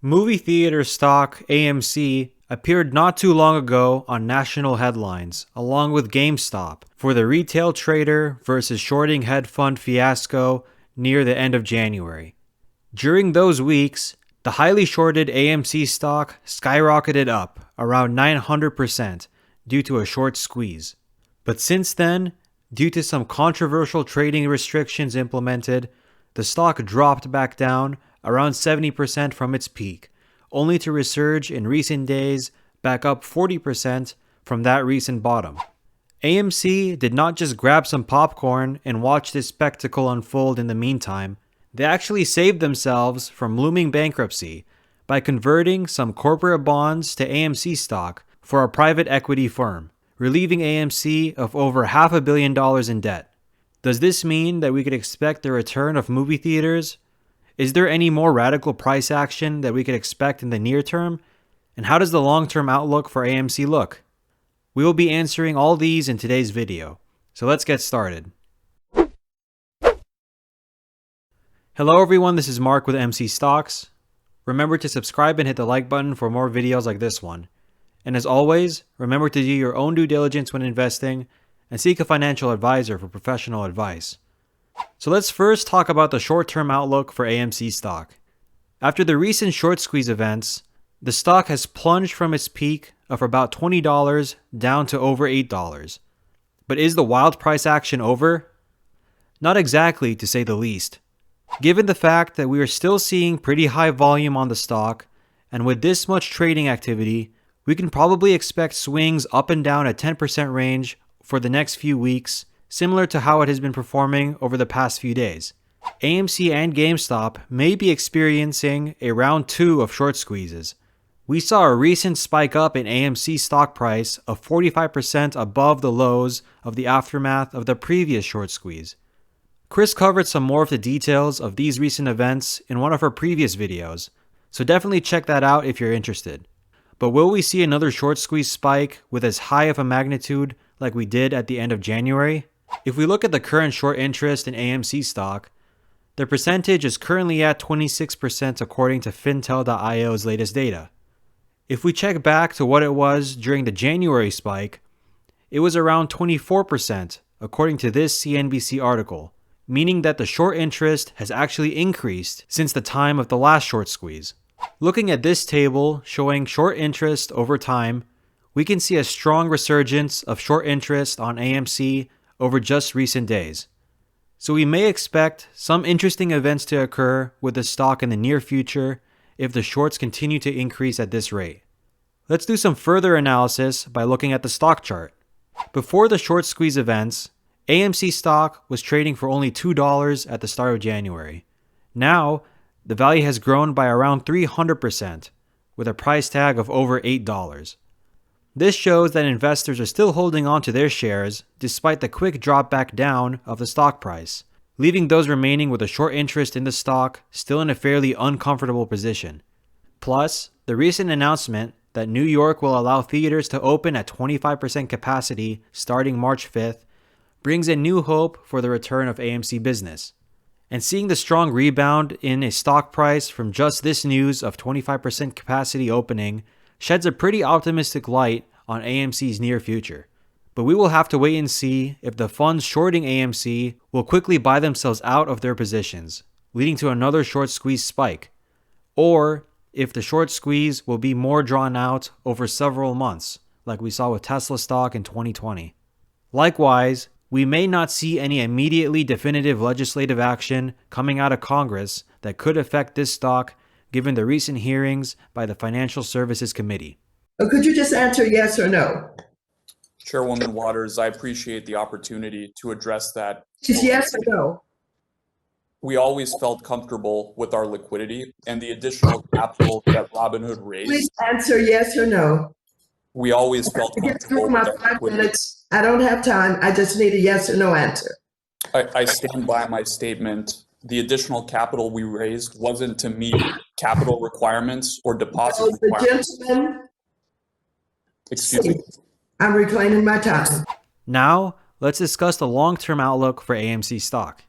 Movie theater stock AMC appeared not too long ago on national headlines, along with GameStop, for the retail trader versus shorting hedge fund fiasco near the end of January. During those weeks, the highly shorted AMC stock skyrocketed up around 900% due to a short squeeze. But since then, due to some controversial trading restrictions implemented, the stock dropped back down around 70% from its peak, only to resurge in recent days back up 40% from that recent bottom. AMC did not just grab some popcorn and watch this spectacle unfold in the meantime. They actually saved themselves from looming bankruptcy by converting some corporate bonds to AMC stock for a private equity firm, relieving AMC of over $500 million in debt. Does this mean that we could expect the return of movie theaters? Is there any more radical price action that we could expect in the near term? And how does the long-term outlook for AMC look? We will be answering all these in today's video, so let's get started. Hello everyone, this is Mark with MC Stocks. Remember to subscribe and hit the like button for more videos like this one. And as always, remember to do your own due diligence when investing and seek a financial advisor for professional advice. So let's first talk about the short-term outlook for AMC stock. After the recent short squeeze events, the stock has plunged from its peak of about $20 down to over $8. But is the wild price action over? Not exactly, to say the least. Given the fact that we are still seeing pretty high volume on the stock, and with this much trading activity, we can probably expect swings up and down a 10% range for the next few weeks, similar to how it has been performing over the past few days. AMC and GameStop may be experiencing a round 2 of short squeezes. We saw a recent spike up in AMC stock price of 45% above the lows of the aftermath of the previous short squeeze. Chris covered some more of the details of these recent events in one of her previous videos, so definitely check that out if you're interested. But will we see another short squeeze spike with as high of a magnitude like we did at the end of January? If we look at the current short interest in AMC stock, the percentage is currently at 26% according to Fintel.io's latest data. If we check back to what it was during the January spike, it was around 24% according to this CNBC article, meaning that the short interest has actually increased since the time of the last short squeeze. Looking at this table showing short interest over time, we can see a strong resurgence of short interest on AMC over just recent days. So we may expect some interesting events to occur with the stock in the near future if the shorts continue to increase at this rate. Let's do some further analysis by looking at the stock chart. Before the short squeeze events, AMC stock was trading for only $2 at the start of January. Now, the value has grown by around 300%, with a price tag of over $8. This shows that investors are still holding on to their shares despite the quick drop back down of the stock price, leaving those remaining with a short interest in the stock still in a fairly uncomfortable position. Plus, the recent announcement that New York will allow theaters to open at 25% capacity starting March 5th brings in new hope for the return of AMC business. And seeing the strong rebound in a stock price from just this news of 25% capacity opening sheds a pretty optimistic light on AMC's near future. But we will have to wait and see if the funds shorting AMC will quickly buy themselves out of their positions, leading to another short squeeze spike, or if the short squeeze will be more drawn out over several months, like we saw with Tesla stock in 2020. Likewise, we may not see any immediately definitive legislative action coming out of Congress that could affect this stock given the recent hearings by the Financial Services Committee. Could you just answer yes or no? Chairwoman Waters, I appreciate the opportunity to address that. Just yes or no? We always felt comfortable with our liquidity and the additional capital that Robinhood raised. Please answer yes or no. We always felt comfortable with my our 5 liquidity. minutes. I don't have time. I just need a yes or no answer. I stand by my statement. The additional capital we raised wasn't to meet capital requirements or deposit So the requirements. gentleman, Excuse me. I'm reclaiming my time. Now, let's discuss the long-term outlook for AMC stock.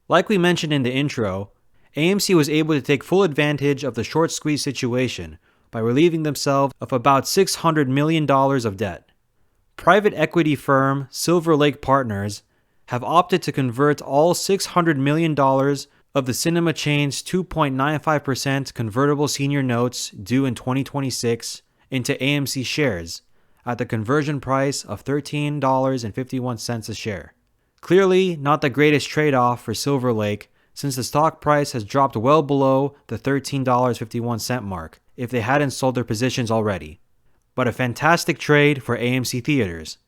Like we mentioned in the intro, AMC was able to take full advantage of the short squeeze situation by relieving themselves of about $600 million of debt. Private equity firm Silver Lake Partners have opted to convert all $600 million of the cinema chain's 2.95% convertible senior notes due in 2026 into AMC shares at the conversion price of $13.51 a share. Clearly not the greatest trade-off for Silver Lake, since the stock price has dropped well below the $13.51 mark if they hadn't sold their positions already. But a fantastic trade for AMC Theaters.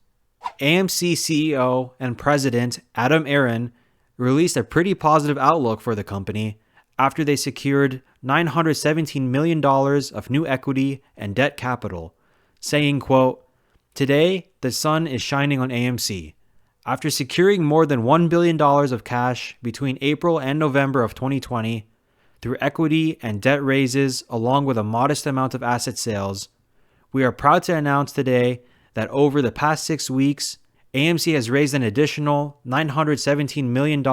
AMC CEO and President Adam Aron released a pretty positive outlook for the company after they secured $917 million of new equity and debt capital, saying, quote, "Today, the sun is shining on AMC. After securing more than $1 billion of cash between April and November of 2020 through equity and debt raises along with a modest amount of asset sales, we are proud to announce today that over the past 6 weeks, AMC has raised an additional $917 million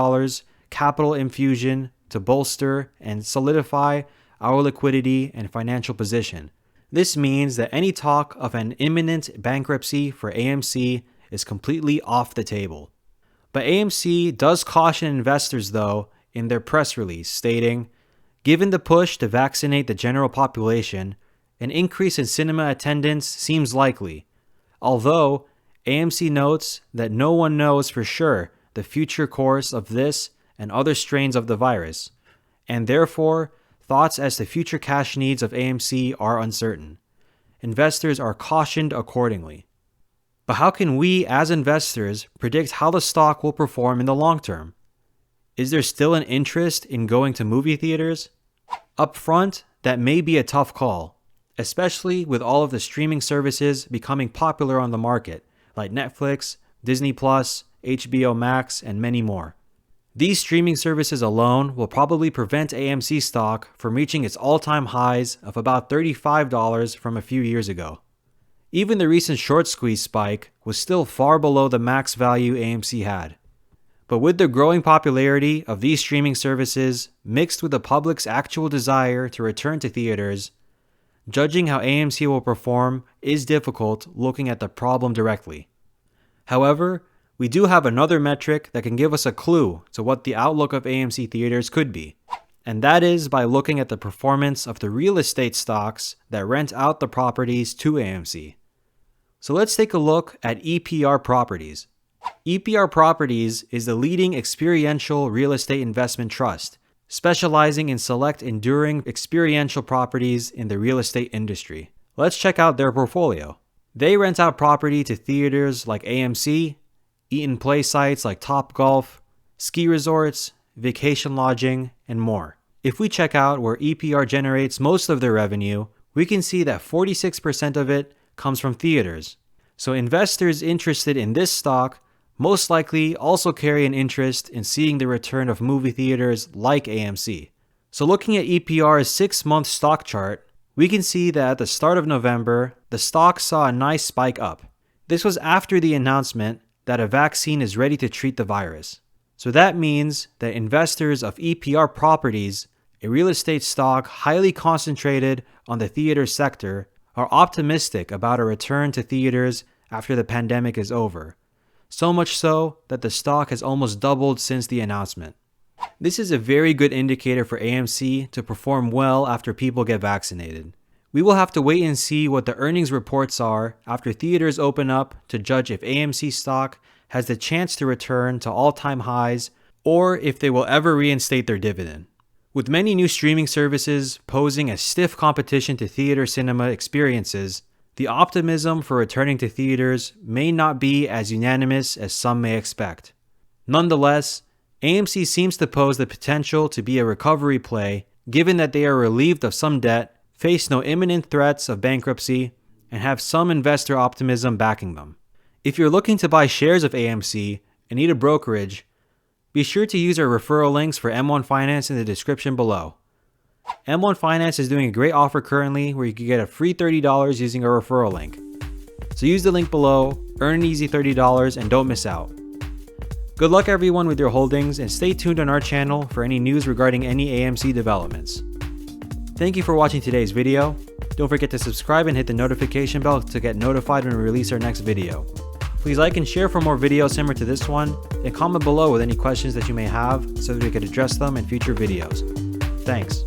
capital infusion to bolster and solidify our liquidity and financial position. This means that any talk of an imminent bankruptcy for AMC is completely off the table." But AMC does caution investors, though, in their press release, stating, "Given the push to vaccinate the general population, an increase in cinema attendance seems likely, although AMC notes that no one knows for sure the future course of this and other strains of the virus, and therefore thoughts as to future cash needs of AMC are uncertain. Investors are cautioned accordingly." But how can we, as investors, predict how the stock will perform in the long term? Is there still an interest in going to movie theaters? Up front, that may be a tough call, especially with all of the streaming services becoming popular on the market, like Netflix, Disney+, HBO Max, and many more. These streaming services alone will probably prevent AMC stock from reaching its all-time highs of about $35 from a few years ago. Even the recent short squeeze spike was still far below the max value AMC had. But with the growing popularity of these streaming services mixed with the public's actual desire to return to theaters, judging how AMC will perform is difficult looking at the problem directly. However, we do have another metric that can give us a clue to what the outlook of AMC Theaters could be, and that is by looking at the performance of the real estate stocks that rent out the properties to AMC. So let's take a look at EPR Properties. EPR Properties is the leading experiential real estate investment trust, specializing in select enduring experiential properties in the real estate industry. Let's check out their portfolio. They rent out property to theaters like AMC, eat and play sites like Topgolf, ski resorts, vacation lodging, and more. If we check out where EPR generates most of their revenue, we can see that 46% of it comes from theaters. So investors interested in this stock most likely also carry an interest in seeing the return of movie theaters like AMC. So looking at EPR's 6-month stock chart, we can see that at the start of November, the stock saw a nice spike up. This was after the announcement that a vaccine is ready to treat the virus. So that means that investors of EPR Properties, a real estate stock highly concentrated on the theater sector, are optimistic about a return to theaters after the pandemic is over. So much so that the stock has almost doubled since the announcement. This is a very good indicator for AMC to perform well after people get vaccinated. We will have to wait and see what the earnings reports are after theaters open up to judge if AMC stock has the chance to return to all-time highs or if they will ever reinstate their dividend. With many new streaming services posing a stiff competition to theater cinema experiences, the optimism for returning to theaters may not be as unanimous as some may expect. Nonetheless, AMC seems to pose the potential to be a recovery play given that they are relieved of some debt, face no imminent threats of bankruptcy, and have some investor optimism backing them. If you're looking to buy shares of AMC and need a brokerage, be sure to use our referral links for M1 Finance in the description below. M1 Finance is doing a great offer currently where you can get a free $30 using our referral link. So use the link below, earn an easy $30, and don't miss out. Good luck everyone with your holdings, and stay tuned on our channel for any news regarding any AMC developments. Thank you for watching today's video. Don't forget to subscribe and hit the notification bell to get notified when we release our next video. Please like and share for more videos similar to this one, and comment below with any questions that you may have so that we could address them in future videos. Thanks.